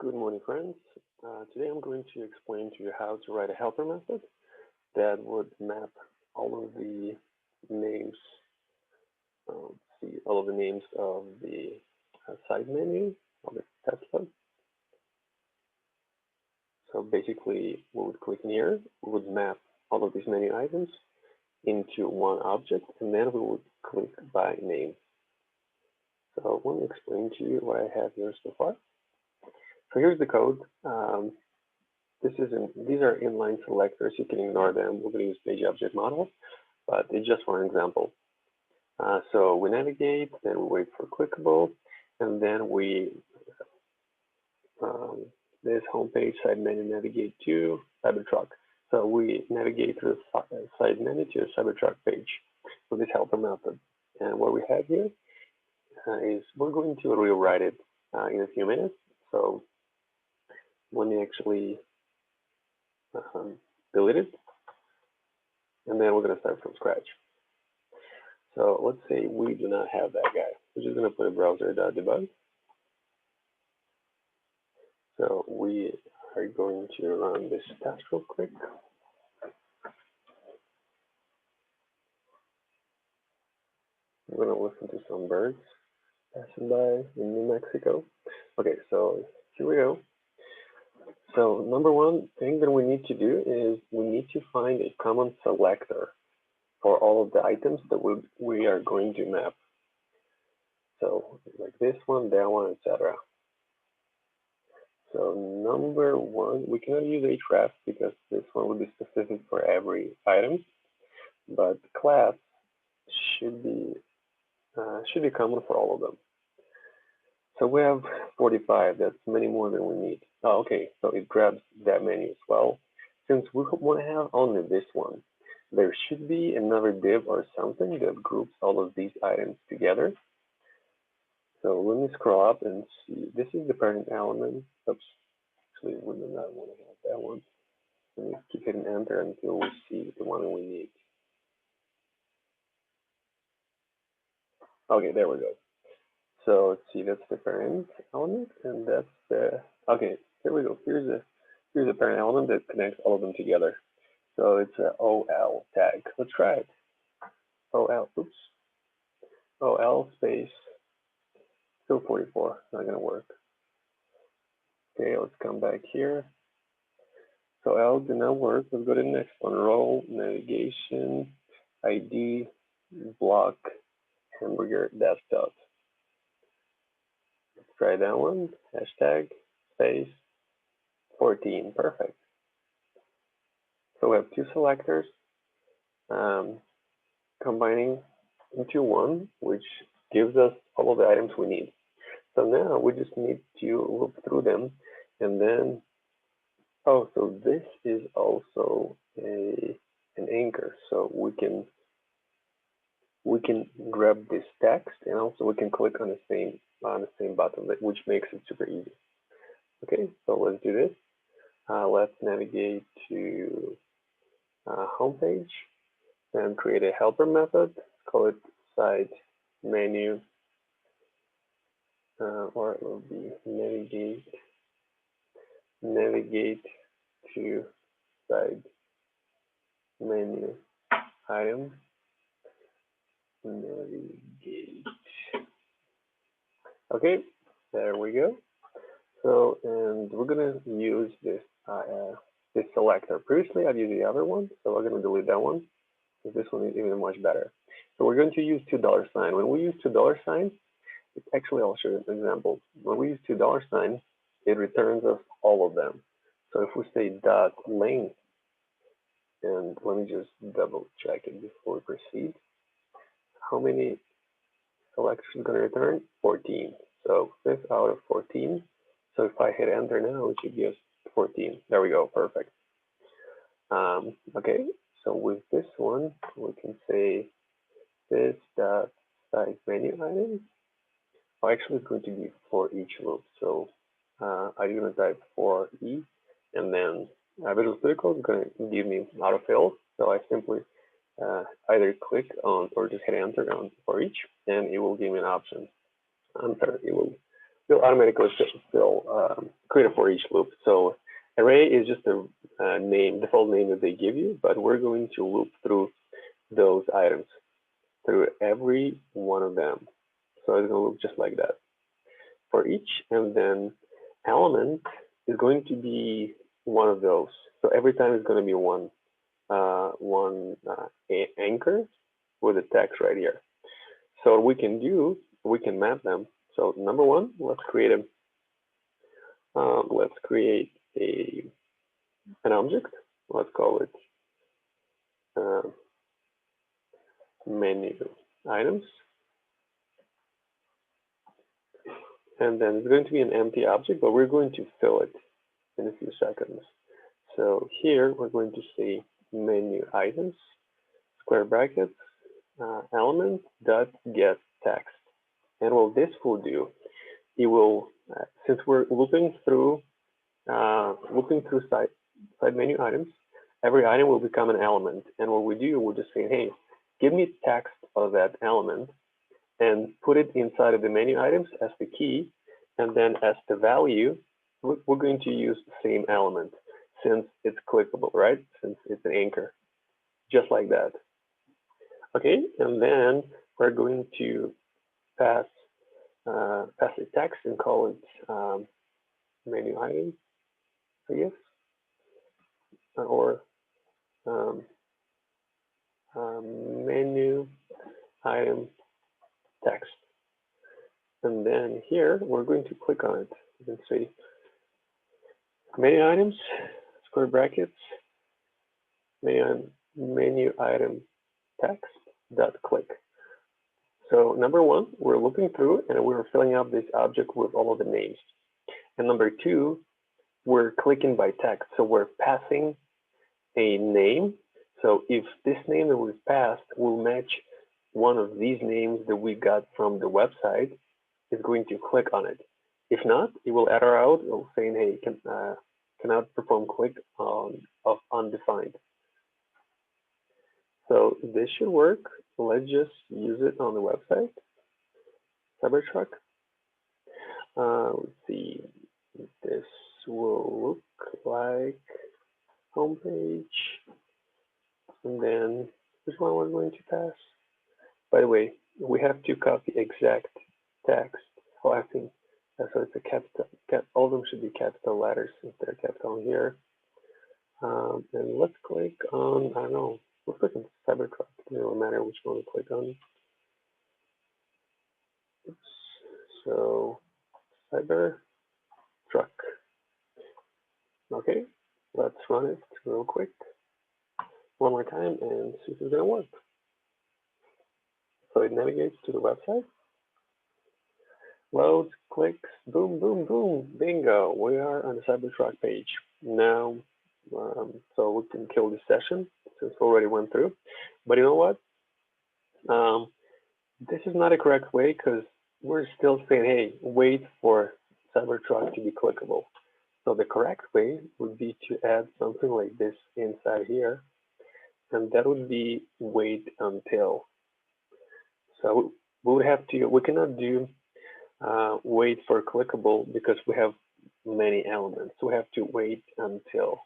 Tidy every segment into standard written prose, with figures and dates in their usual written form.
Good morning, friends. Today I'm going to explain to you how to write a helper method that would map all of the names, all of the names of the side menu of the test log. So basically, we would click in here, we would map all of these menu items into one object, and then we would click by name. So let me explain to you what I have here so far. So here's the code. These are inline selectors. You can ignore them. We're going to use page object model, but it's just for an example. So we navigate, then we wait for clickable, and then this homepage side menu navigate to Cybertruck. So we navigate through the side menu to a Cybertruck page with this helper method. And what we have here is we're going to rewrite it in a few minutes. So let me actually delete it, and then we're going to start from scratch. So let's say we do not have that guy. We're just going to put a browser.debug. So we are going to run this test real quick. We're going to listen to some birds passing by in New Mexico. Okay, so here we go. So number one thing that we need to do is we need to find a common selector for all of the items that we are going to map. So like this one, that one, etc. So number one, we cannot use href because this one would be specific for every item, but class should be common for all of them. So we have 45. That's many more than we need. Oh, okay, so it grabs that many as well. Since we want to have only this one, there should be another div or something that groups all of these items together. So let me scroll up and see. This is the parent element. Oops, actually, we do not want to have that one. Let me keep hitting enter until we see the one we need. Okay, there we go. So let's see, that's the parent element, and that's the, okay, here we go. Here's the parent element that connects all of them together. So it's a OL tag. Let's try it. OL space, still 44, not gonna work. Okay, let's come back here. So L did not work. Let's go to the next one. Role, navigation, ID, block, hamburger, desktop. Let's try that one. Hashtag, space, 14. Perfect. So we have two selectors combining into one, which gives us all of the items we need. So now we just need to loop through them, and then, oh, so this is also an anchor. So we can grab this text, and also we can click on the same button, which makes it super easy. Okay, so let's do this. Let's navigate to homepage and create a helper method. Call it side menu, or it will be navigate to side menu item. Navigate. Okay, there we go. So, and we're gonna use this selector. Previously, I've used the other one, so we're gonna delete that one, because this one is even much better. So we're going to use $. When we use $, it's actually, I'll show you an example. When we use $, it returns us all of them. So if we say .length, and let me just double check it before we proceed. How many selectors is going to return? 14. So 5 out of 14. So if I hit enter now, it should give us 14. There we go. Perfect. Okay. So with this one, we can say this side menu item. Oh, actually, it's going to be for each loop. So I'm going to type for E, and then Visual Studio Code is going to give me autofill. So I simply either click on or just hit enter on for each, and it will give me an option. It will automatically fill create a for each loop. So array is just a name, default name that they give you, but we're going to loop through those items, through every one of them. So it's going to look just like that for each, and then element is going to be one of those. So every time it's going to be one anchor with a text right here. So what we can do, we can map them. So number one, let's create an object. Let's call it menu items, and then it's going to be an empty object, but we're going to fill it in a few seconds. So here we're going to say menu items, square brackets, element dot get text. And what this will do, it will, since we're looping through side menu items, every item will become an element. And what we do, we'll just say, hey, give me text of that element and put it inside of the menu items as the key. And then as the value, we're going to use the same element since it's clickable, right? Since it's an anchor, just like that. Okay, and then we're going to pass a text and call it menu item, I guess, or menu item text. And then here we're going to click on it. You can see menu items, square brackets, menu item text dot click. So number one, we're looking through and we're filling up this object with all of the names. And number two, we're clicking by text. So we're passing a name. So if this name that was passed will match one of these names that we got from the website, it's going to click on it. If not, it will error out. It will say, hey, cannot perform click of undefined. So this should work. Let's just use it on the website, Cybertruck. Let's see, this will look like homepage. And then this one we're going to pass. By the way, we have to copy exact text. Oh, I think so. It's a capital. All of them should be capital letters since they're capital here. And let's click on, I don't know, let's click on Cybertruck. It doesn't matter which one we click on. Oops. So Cybertruck. Okay, let's run it real quick one more time and see if it's going to work. So it navigates to the website, loads, clicks, boom, boom, boom, bingo. We are on the Cybertruck page. Now, so we can kill this session since we already went through. But you know what? This is not a correct way because we're still saying, hey, wait for Cybertruck to be clickable. So the correct way would be to add something like this inside here. And that would be wait until. So we would have to, we cannot do wait for clickable because we have many elements. So we have to wait until.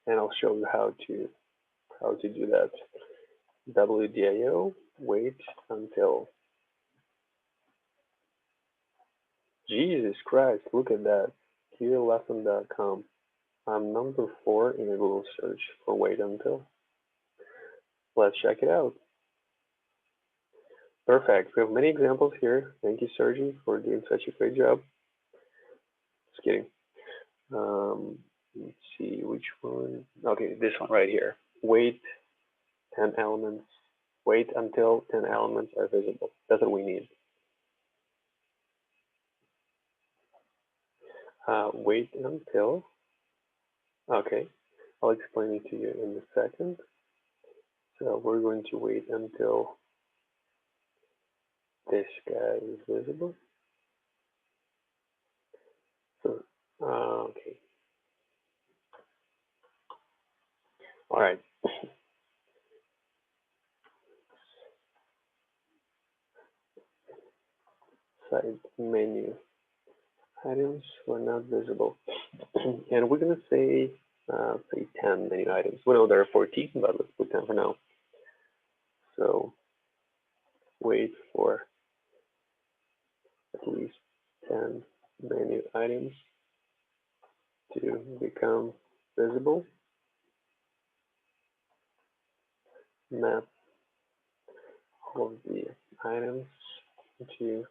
And I'll show you how to do that. WDIO, wait until. Jesus Christ, look at that. QLesson.com. I'm number 4 in the Google search for wait until. Let's check it out. Perfect. We have many examples here. Thank you, Sergi, for doing such a great job. Just kidding. Let's see which one. Okay, this one right here. Wait 10 elements. Wait until 10 elements are visible. That's what we need. Wait until. Okay, I'll explain it to you in a second. So we're going to wait until this guy is visible. So, okay. All right. Side menu items were not visible. And we're going to say 10 menu items. We know there are 14, but let's put 10 for now. So wait for at least 10 menu items to become visible. Map all of the items to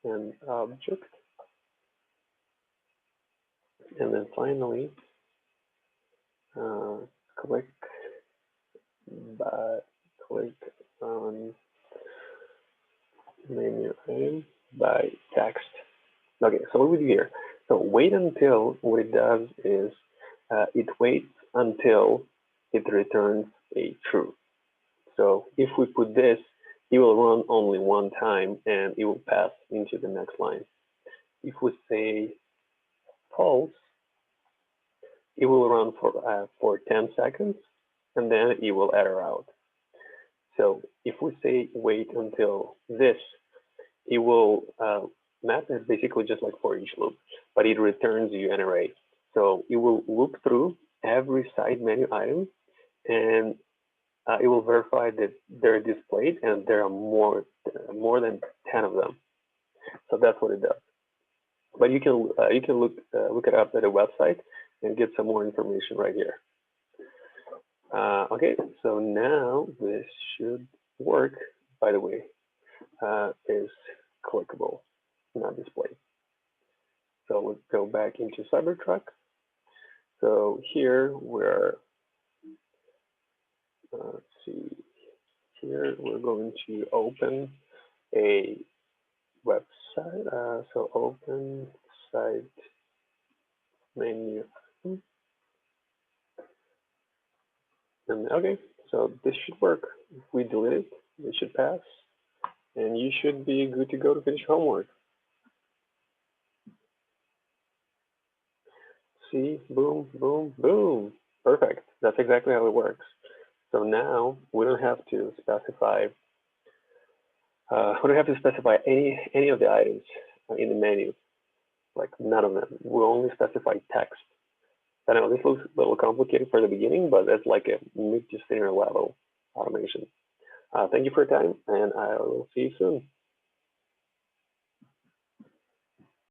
an object. And then finally, click on menu item by text. Okay, so what we do here? So wait until, what it does is it waits until it returns a true. So if we put this, it will run only one time and it will pass into the next line. If we say false, it will run for 10 seconds and then it will error out. So if we say wait until this, it will map is basically just like for each loop, but it returns you an array. So it will loop through every side menu item and it will verify that they're displayed and there are more than 10 of them. So that's what it does. But you can look it up at a website and get some more information right here. Okay, so now this should work. By the way, is clickable, not displayed. So let's go back into Cybertruck. So here we're, let's see, here we're going to open a website. So open site menu. And okay, so this should work. If we delete it, it should pass. And you should be good to go to finish homework. See, boom, boom, boom. Perfect. That's exactly how it works. So now we don't have to specify. We don't have to specify any of the items in the menu, like none of them. We'll only specify text. I know this looks a little complicated for the beginning, but that's like a mid to senior level automation. Thank you for your time, and I will see you soon.